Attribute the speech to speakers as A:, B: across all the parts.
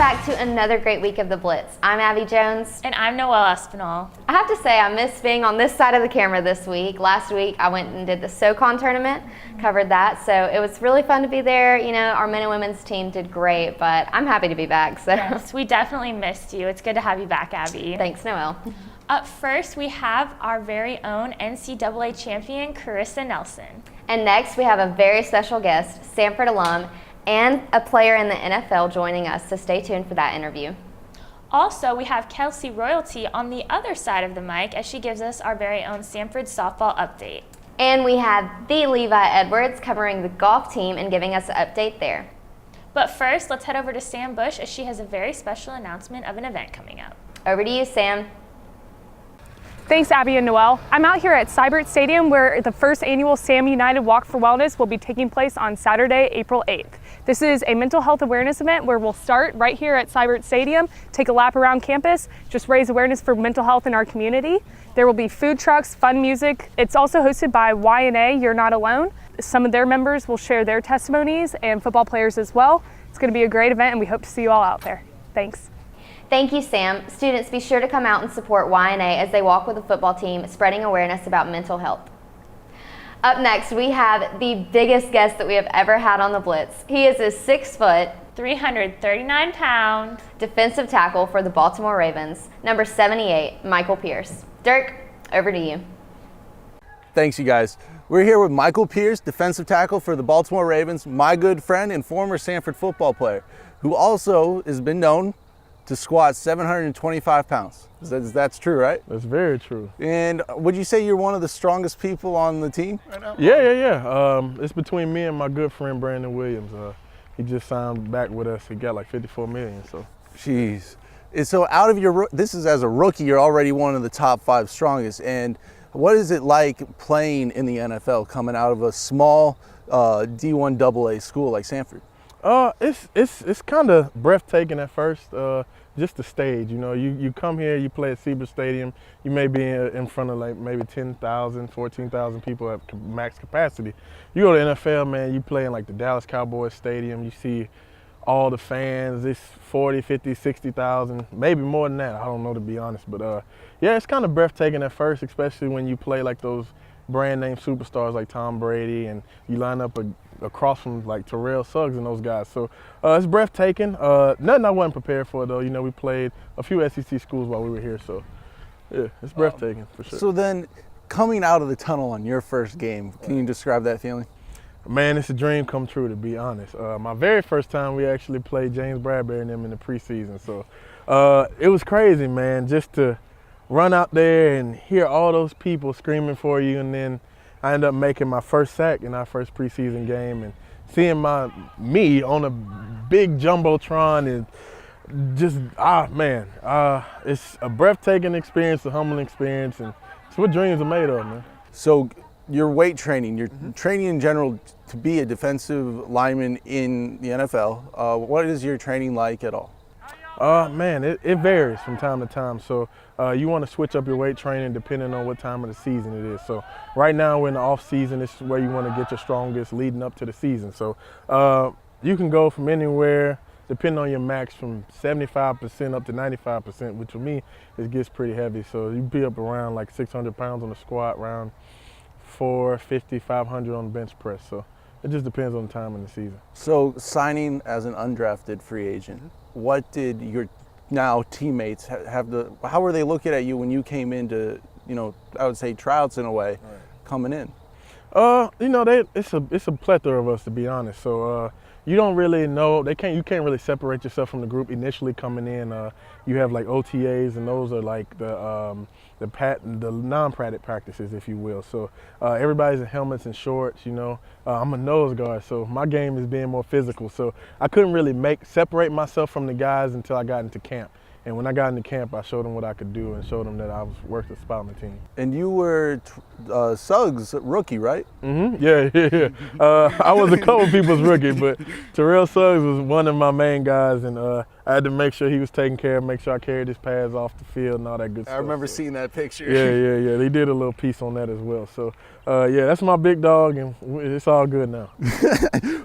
A: back to another great week of the Blitz. I'm Abby Jones.
B: And I'm Noelle Espinal.
A: I have to say I miss being on this side of the camera this week. Last week I went and did the SoCon tournament, covered that, so it was really fun to be there. You know, our men and women's team did great, but I'm happy to be back. So.
B: Yes, we definitely missed you. It's good to have you back, Abby.
A: Thanks, Noelle.
B: Up first, we have our very own NCAA champion, Carissa Nelson.
A: And next we have a very special guest, Samford alum, and a player in the NFL joining us, so stay tuned for that interview.
B: Also, we have Kelsey Royalty on the other side of the mic as she gives us our very own Samford softball update.
A: And we have the Levi Edwards covering the golf team and giving us an update there.
B: But first, let's head over to Sam Bush as she has a very special announcement of an event coming up.
A: Over to you, Sam.
C: Thanks, Abby and Noelle. I'm out here at Samford Stadium where the first annual Sam United Walk for Wellness will be taking place on Saturday, April 8th. This is a mental health awareness event where we'll start right here at Samford Stadium, take a lap around campus, just raise awareness for mental health in our community. There will be food trucks, fun music. It's also hosted by YNA You're Not Alone. Some of their members will share their testimonies and football players as well. It's going to be a great event and we hope to see you all out there. Thanks.
A: Thank you, Sam. Students, be sure to come out and support YNA as they walk with the football team, spreading awareness about mental health. Up next, we have the biggest guest that we have ever had on the Blitz. He is a 6 foot,
B: 339 pound
A: defensive tackle for the Baltimore Ravens, number 78, Michael Pierce. Dirk, over to you.
D: Thanks, you guys. We're here with Michael Pierce, defensive tackle for the Baltimore Ravens, my good friend and former Samford football player, who also has been known to squat 725 pounds. That's true, right?
E: That's very true.
D: And would you say you're one of the strongest people on the team right now?
E: Yeah. It's between me and my good friend Brandon Williams. He just signed back with us. He got like 54 million. So.
D: Jeez. And so out of this is as a rookie, you're already one of the top 5 strongest. And what is it like playing in the NFL, coming out of a small D1 AA school like Samford?
E: It's kind of breathtaking at first. Just the stage, you know, you come here, you play at Seabird Stadium, you may be in front of like maybe 10,000, 14,000 people at max capacity. You go to NFL, man, you play in like the Dallas Cowboys Stadium, you see all the fans, it's 40, 50, 60,000, maybe more than that, I don't know to be honest. But yeah, it's kind of breathtaking at first, especially when you play like those brand name superstars like Tom Brady and you line up across from like Terrell Suggs and those guys. So it's breathtaking. Nothing I wasn't prepared for though. You know, we played a few SEC schools while we were here. So yeah, it's breathtaking for sure.
D: So then coming out of the tunnel on your first game, can you describe that feeling?
E: Man, it's a dream come true to be honest. My very first time we actually played James Bradbury and them in the preseason. So it was crazy, man, just to run out there and hear all those people screaming for you, and then I ended up making my first sack in our first preseason game, and seeing me on a big jumbotron and just it's a breathtaking experience, a humbling experience, and it's what dreams are made of, man.
D: So your weight training, your training in general to be a defensive lineman in the NFL, what is your training like at all?
E: Man, it varies from time to time. So you want to switch up your weight training depending on what time of the season it is. So right now we're in the off season. This is where you want to get your strongest leading up to the season. So you can go from anywhere, depending on your max, from 75% up to 95%, which for me, it gets pretty heavy. So you'd be up around like 600 pounds on the squat, around 450, 500 on the bench press. So it just depends on the time in the season.
D: So signing as an undrafted free agent, what did your now teammates how were they looking at you when you came into, you know, I would say tryouts in a way, coming in?
E: You know, it's a plethora of us, to be honest. So you don't really know, you can't really separate yourself from the group initially coming in. You have like OTAs, and those are like the non-padded practices, if you will. So everybody's in helmets and shorts, you know. I'm a nose guard, so my game is being more physical. So I couldn't really separate myself from the guys until I got into camp. And when I got into camp, I showed them what I could do and showed them that I was worth a spot on the team.
D: And you were Suggs' rookie, right?
E: Mm-hmm. Yeah. I was a couple people's rookie, but Terrell Suggs was one of my main guys, and I I had to make sure he was taken care of, make sure I carried his pads off the field and all that good stuff.
D: I remember
E: So,
D: seeing that picture.
E: yeah. They did a little piece on that as well. So, yeah, that's my big dog, and it's all good now.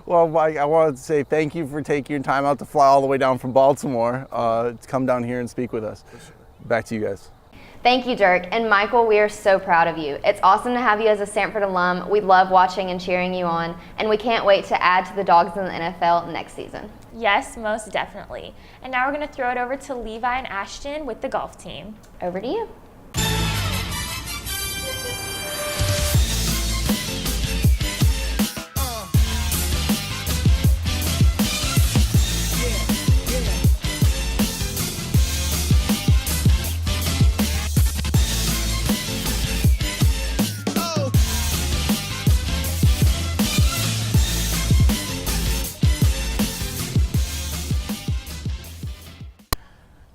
D: Well, Mike, I wanted to say thank you for taking your time out to fly all the way down from Baltimore to come down here and speak with us. Back to you guys.
A: Thank you, Dirk. And Michael, we are so proud of you. It's awesome to have you as a Samford alum. We love watching and cheering you on, and we can't wait to add to the dogs in the NFL next season.
B: Yes, most definitely. And now we're going to throw it over to Levi and Ashton with the golf team.
A: Over to you.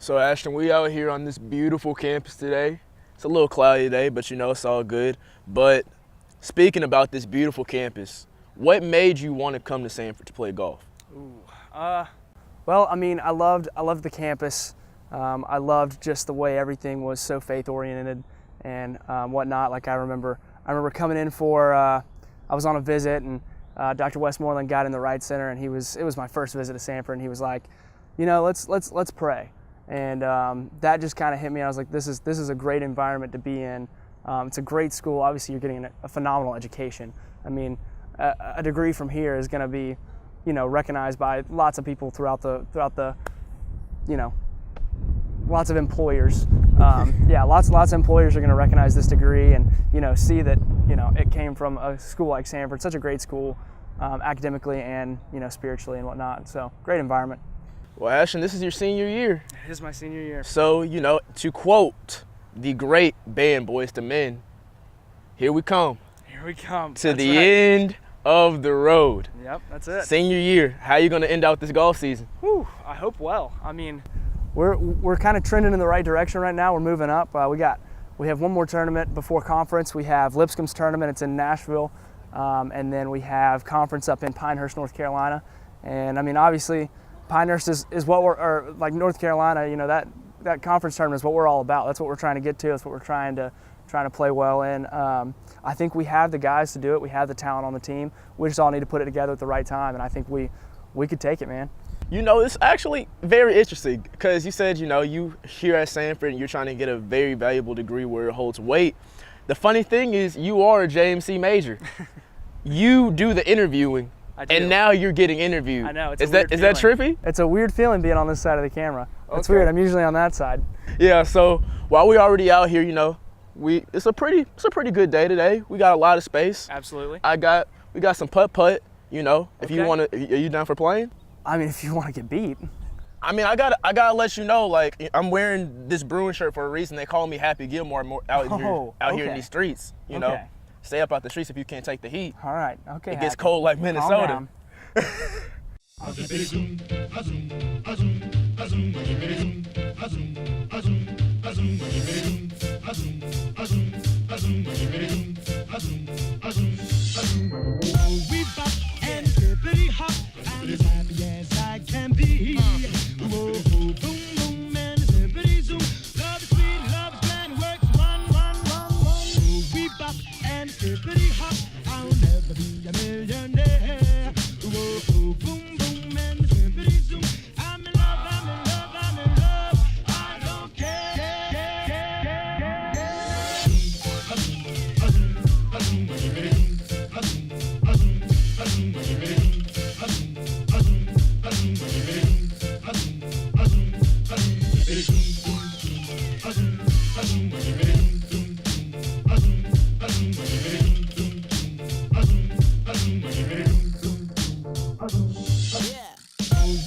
F: So Ashton, we out here on this beautiful campus today. It's a little cloudy today, but you know, it's all good. But speaking about this beautiful campus, what made you want to come to Samford to play golf?
G: Well, I mean, I loved the campus. I loved just the way everything was so faith-oriented and whatnot. Like I remember coming in for, I was on a visit, and Dr. Westmoreland got in the right center, and it was my first visit to Samford, and he was like, you know, let's pray. And that just kind of hit me. I was like, this is a great environment to be in. It's a great school. Obviously, you're getting a phenomenal education. I mean, a degree from here is going to be, you know, recognized by lots of people throughout the, you know, lots of employers. Yeah, lots of employers are going to recognize this degree and, you know, see that, you know, it came from a school like Samford, such a great school, academically and, you know, spiritually and whatnot. So great environment.
F: Well, Ashton, this is your senior year.
G: It is my senior year.
F: So, you know, to quote the great band Boys to Men, here we come.
G: Here we come.
F: To the end of the road.
G: Yep, that's it.
F: Senior year, how are you going to end out this golf season?
G: Whew, I hope well. I mean, we're kind of trending in the right direction right now. We're moving up. We have one more tournament before conference. We have Lipscomb's tournament. It's in Nashville, and then we have conference up in Pinehurst, North Carolina. And I mean, obviously, Pinehurst is what or like North Carolina. You know, that conference tournament is what we're all about. That's what we're trying to get to. That's what we're trying to play well in. I think we have the guys to do it. We have the talent on the team. We just all need to put it together at the right time, and I think we could take it, man.
F: You know, it's actually very interesting because you said, you know, you here at Samford and you're trying to get a very valuable degree where it holds weight. The funny thing is you are a JMC major. You do the interviewing, and now you're getting interviewed.
G: I know.
F: Is that trippy?
G: It's a weird feeling being on this side of the camera. It's weird. I'm usually on that side.
F: Yeah, so while we're already out here, you know, it's a pretty good day today. We got a lot of space.
G: Absolutely.
F: We got some putt, you know, if you want to. Are you down for playing?
G: I mean, if you want to get beat.
F: I mean, I gotta let you know, like, I'm wearing this Bruin shirt for a reason. They call me Happy Gilmore out here in these streets, you know. Stay up out the streets if you can't take the heat.
G: All right, okay.
F: It gets cold like Minnesota.
H: As happy as I can be. Whoa, boom, boom, and zippity zoom. Love is sweet, love is grand, works one. We bop and zippity hop. I'll never be a millionaire. Whoa, boom, boom, and zippity zoom. I'm in love. I don't care.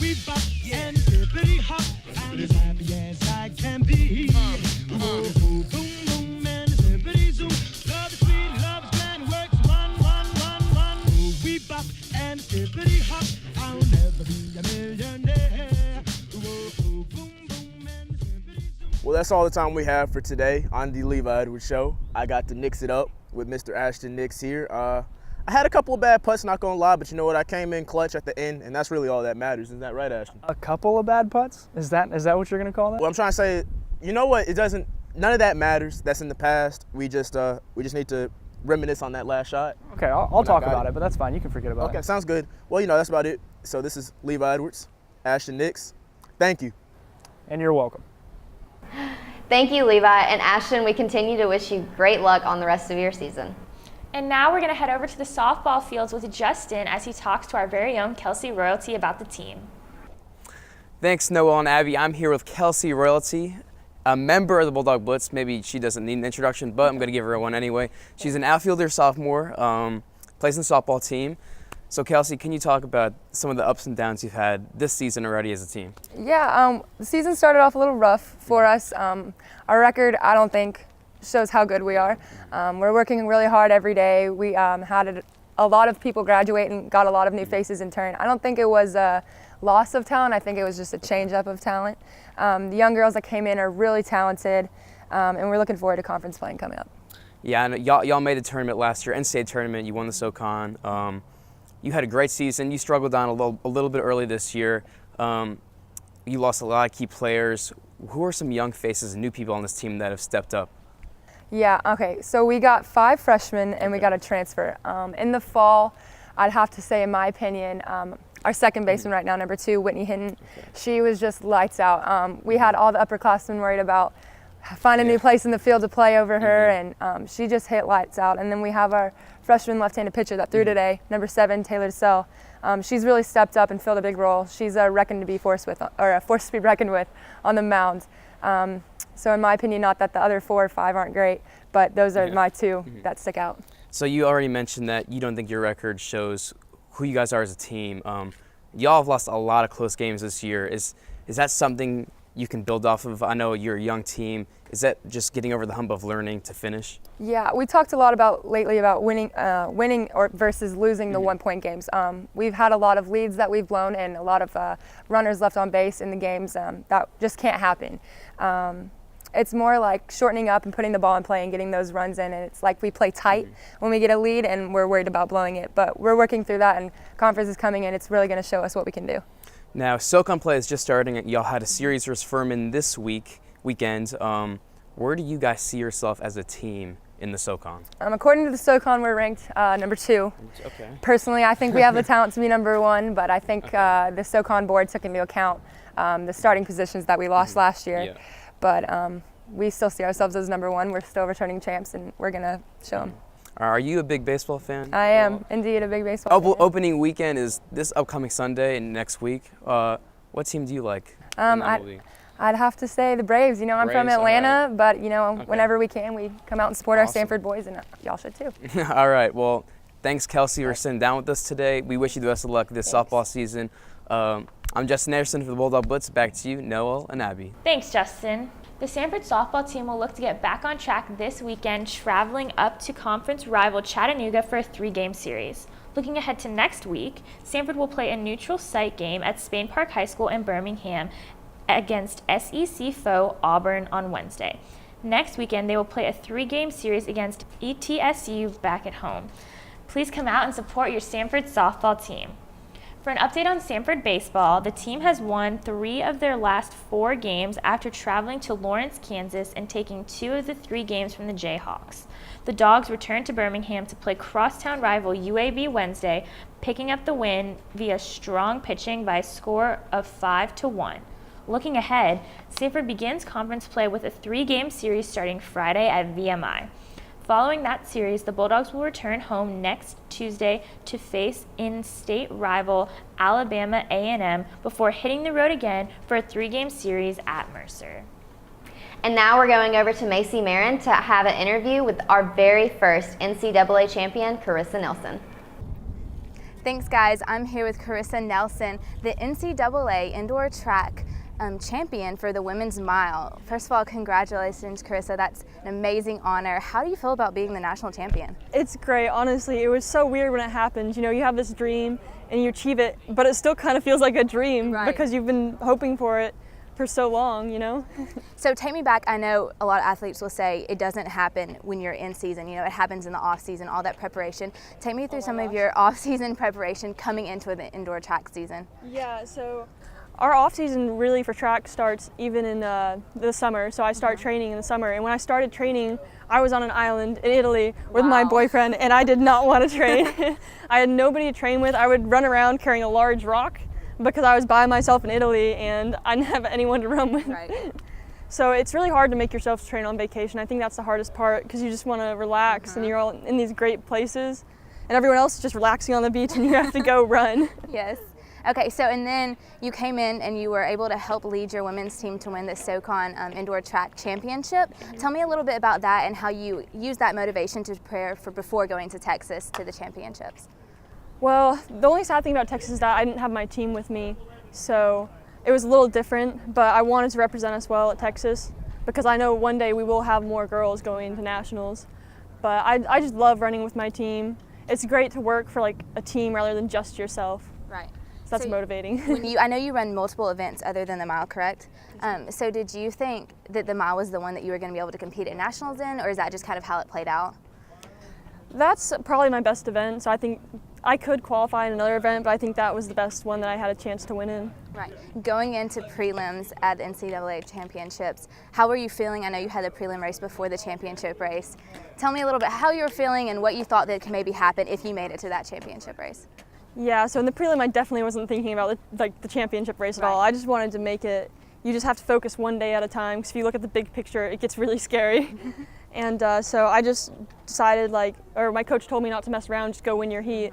H: We bop and zippity hop. I'm as happy as I can be. Whoa, boom, boom, and zippity zoom. Love is sweet, love is grand, works one. We bop and zippity hop. I'll never be a millionaire. Whoa, boom, boom, and zippity zoom.
F: Well, that's all the time we have for today on the Levi Edwards Show. I got to Nix it up with Mr. Ashton Nix here. I had a couple of bad putts, not gonna lie, but you know what? I came in clutch at the end, and that's really all that matters. Isn't that right, Ashton?
G: A couple of bad putts? Is that what you're gonna call that?
F: Well, I'm trying to say, you know what? It doesn't. None of that matters. That's in the past. We just need to reminisce on that last shot.
G: Okay, I'll talk about it, but that's fine. You can forget about it.
F: Okay, sounds good. Well, you know, that's about it. So this is Levi Edwards, Ashton Nix. Thank you.
G: And you're welcome.
A: Thank you, Levi. And Ashton, we continue to wish you great luck on the rest of your season.
B: And now we're going to head over to the softball fields with Justin as he talks to our very own Kelsey Royalty about the team.
I: Thanks, Noel and Abby. I'm here with Kelsey Royalty, a member of the Bulldog Blitz. Maybe she doesn't need an introduction, but I'm going to give her one anyway. She's an outfielder, sophomore, plays in the softball team. So Kelsey, can you talk about some of the ups and downs you've had this season already as a team?
J: Yeah, the season started off a little rough for us. Our record, I don't think, shows how good we are. We're working really hard every day. We had a lot of people graduate and got a lot of new faces in turn. I don't think it was a loss of talent. I think it was just a change up of talent. The young girls that came in are really talented, and we're looking forward to conference playing coming up.
I: Yeah, and y'all made the tournament last year, NCAA tournament. You won the SoCon. You had a great season. You struggled down a little bit early this year. You lost a lot of key players. Who are some young faces and new people on this team that have stepped up?
J: Yeah, okay, so we got 5 freshmen and we got a transfer. In the fall, I'd have to say, in my opinion, our second baseman right now, number 2, Whitney Hinton, she was just lights out. We had all the upperclassmen worried about finding a new place in the field to play over her, and she just hit lights out. And then we have our freshman left-handed pitcher that threw today, number 7, Taylor DeSell. She's really stepped up and filled a big role. She's a force to be reckoned with on the mound. So in my opinion, not that the other 4 or 5 aren't great, but those are my 2 that stick out.
I: So you already mentioned that you don't think your record shows who you guys are as a team. Y'all have lost a lot of close games this year. Is that something you can build off of? I know you're a young team. Is that just getting over the hump of learning to finish?
J: Yeah, we talked a lot lately about winning or versus losing the 1-point games. We've had a lot of leads that we've blown and a lot of runners left on base in the games. That just can't happen. It's more like shortening up and putting the ball in play and getting those runs in. And it's like we play tight when we get a lead and we're worried about blowing it. But we're working through that, and conference is coming in. It's really going to show us what we can do.
I: Now, SoCon play is just starting. Y'all had a series versus Furman this weekend. Where do you guys see yourself as a team in the SoCon?
J: According to the SoCon, we're ranked number 2.
I: Okay.
J: Personally, I think we have the talent to be number 1, but I think the SoCon board took into account the starting positions that we lost last year. Yeah. But we still see ourselves as number 1. We're still returning champs, and we're going to show them.
I: Are you a big baseball fan?
J: I am indeed a big baseball fan.
I: Opening weekend is this upcoming Sunday and next week. What team do you like?
J: I'd have to say the Braves. You know, I'm from Atlanta, but you know, whenever we can, we come out and support our Samford boys, and y'all should too.
I: All right. Well, thanks, Kelsey, for sitting down with us today. We wish you the best of luck this softball season. I'm Justin Anderson for the Bulldog Blitz. Back to you, Noel and Abby.
B: Thanks, Justin. The Samford softball team will look to get back on track this weekend, traveling up to conference rival Chattanooga for a 3-game series. Looking ahead to next week, Samford will play a neutral site game at Spain Park High School in Birmingham against SEC foe Auburn on Wednesday. Next weekend, they will play a 3-game series against ETSU back at home. Please come out and support your Samford softball team. For an update on Samford baseball, the team has won 3 of their last 4 games after traveling to Lawrence, Kansas, and taking 2 of the 3 games from the Jayhawks. The Dogs returned to Birmingham to play crosstown rival UAB Wednesday, picking up the win via strong pitching by a score of 5-1. Looking ahead, Samford begins conference play with a 3-game series starting Friday at VMI. Following that series, the Bulldogs will return home next Tuesday to face in-state rival Alabama A&M before hitting the road again for a 3-game series at Mercer.
A: And now we're going over to Macy Marin to have an interview with our very first NCAA champion, Carissa Nelson.
K: Thanks, guys. I'm here with Carissa Nelson, the NCAA indoor track champion for the women's mile. First of all, congratulations, Carissa. That's an amazing honor. How do you feel about being the national champion?
L: It's great, honestly. It was so weird when it happened. You know, you have this dream and you achieve it, but it still kind of feels like a dream because you've been hoping for it for so long, you know?
K: So take me back. I know a lot of athletes will say it doesn't happen when you're in season. You know, it happens in the off season, all that preparation. Take me through some of your off season preparation coming into the indoor track season.
L: Yeah, so our off season really for track starts even in the summer. So I start training in the summer. And when I started training, I was on an island in Italy with my boyfriend, and I did not want to train. I had nobody to train with. I would run around carrying a large rock because I was by myself in Italy and I didn't have anyone to run with.
K: Right.
L: So it's really hard to make yourself train on vacation. I think that's the hardest part because you just want to relax and you're all in these great places and everyone else is just relaxing on the beach and you have to go run.
K: Yes. Okay, so and then you came in and you were able to help lead your women's team to win the SoCon Indoor Track Championship. Tell me a little bit about that and how you used that motivation to prepare for before going to Texas to the championships.
L: Well, the only sad thing about Texas is that I didn't have my team with me, so it was a little different, but I wanted to represent us well at Texas because I know one day we will have more girls going to nationals. But I just love running with my team. It's great to work for like a team rather than just yourself.
K: Right.
L: So that's motivating.
K: I know you run multiple events other than the mile, correct? So did you think that the mile was the one that you were going to be able to compete at nationals in, or is that just kind of how it played out?
L: That's probably my best event, so I think I could qualify in another event, but I think that was the best one that I had a chance to win in.
K: Right. Going into prelims at the NCAA championships, how were you feeling? I know you had the prelim race before the championship race. Tell me a little bit how you were feeling and what you thought that could maybe happen if you made it to that championship race.
L: Yeah, so in the prelim I definitely wasn't thinking about the championship race at all. I just wanted to make it. You just have to focus one day at a time because if you look at the big picture, it gets really scary. And so I just decided my coach told me not to mess around, just go win your heat.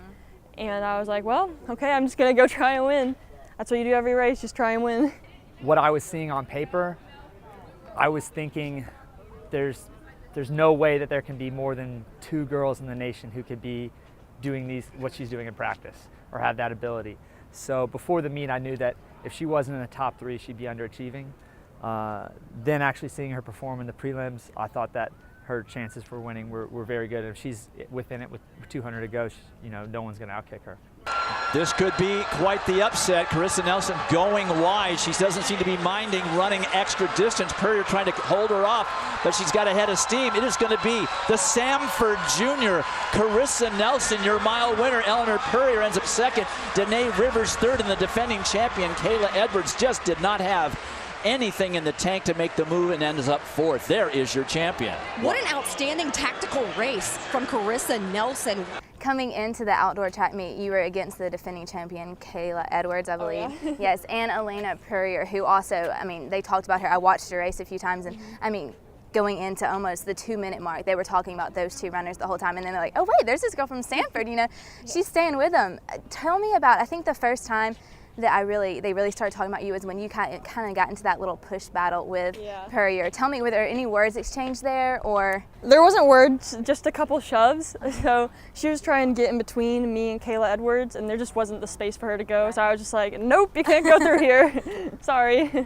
L: And I was like, well, okay, I'm just gonna go try and win. That's what you do every race, just try and win.
M: What I was seeing on paper, I was thinking there's no way that there can be more than 2 girls in the nation who could be doing what she's doing in practice or have that ability. So before the meet, I knew that if she wasn't in the top 3, she'd be underachieving. Then actually seeing her perform in the prelims, I thought that her chances for winning were very good. If she's within it with 200 to go, no one's going to outkick her.
N: This could be quite the upset. Carissa Nelson going wide. She doesn't seem to be minding running extra distance. Purrier trying to hold her off, but she's got a head of steam. It is going to be the Samford Jr. Carissa Nelson, your mile winner. Eleanor Purrier ends up second. Danae Rivers third, and the defending champion Kayla Edwards just did not have anything in the tank to make the move and ends up fourth. There is your champion.
O: What an outstanding tactical race from Carissa Nelson.
K: Coming into the outdoor track meet, you were against the defending champion, Kayla Edwards, I believe.
L: Yeah.
K: Yes, and Elena Purrier, who also, they talked about her. I watched her race a few times, and going into almost the 2-minute mark, they were talking about those 2 runners the whole time, and then they're like, oh wait, there's this girl from Samford, she's staying with them. Tell me about, I think the first time that they really started talking about you is when you kind of got into that little push battle with Purrier. Tell me, were there any words exchanged there, or?
L: There wasn't words, just a couple shoves. So she was trying to get in between me and Kayla Edwards, and there just wasn't the space for her to go. So I was just like, nope, you can't go through here. Sorry.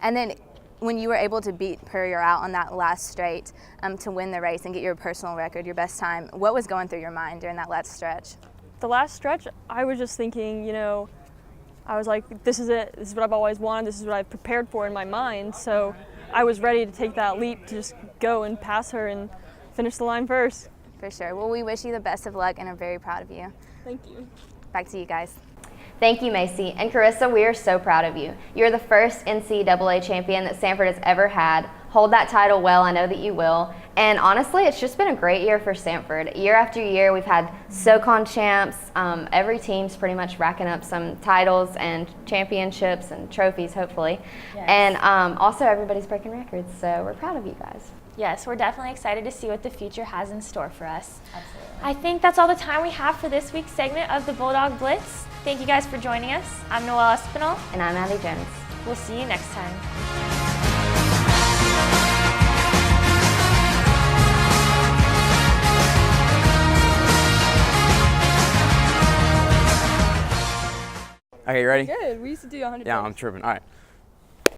K: And then when you were able to beat Purrier out on that last straight to win the race and get your personal record, your best time, what was going through your mind during that last stretch?
L: The last stretch, I was just thinking, I was like, this is it. This is what I've always wanted. This is what I've prepared for in my mind. So I was ready to take that leap to just go and pass her and finish the line first.
K: For sure. Well, we wish you the best of luck and are very proud of you.
L: Thank you.
K: Back to you guys.
A: Thank you, Macy. And Carissa, we are so proud of you. You're the first NCAA champion that Samford has ever had. Hold that title well, I know that you will. And honestly, it's just been a great year for Samford. Year after year, we've had SoCon champs. Every team's pretty much racking up some titles and championships and trophies, hopefully.
B: Yes.
A: And also, everybody's breaking records, so we're proud of you guys.
B: Yes, we're definitely excited to see what the future has in store for us.
A: Absolutely.
B: I think that's all the time we have for this week's segment of the Bulldog Blitz. Thank you guys for joining us. I'm Noelle Espinal.
A: And I'm Abby Jones.
B: We'll see you next time.
I: Okay, you ready?
J: Good. We used to do 100.
I: Yeah, I'm tripping. All right.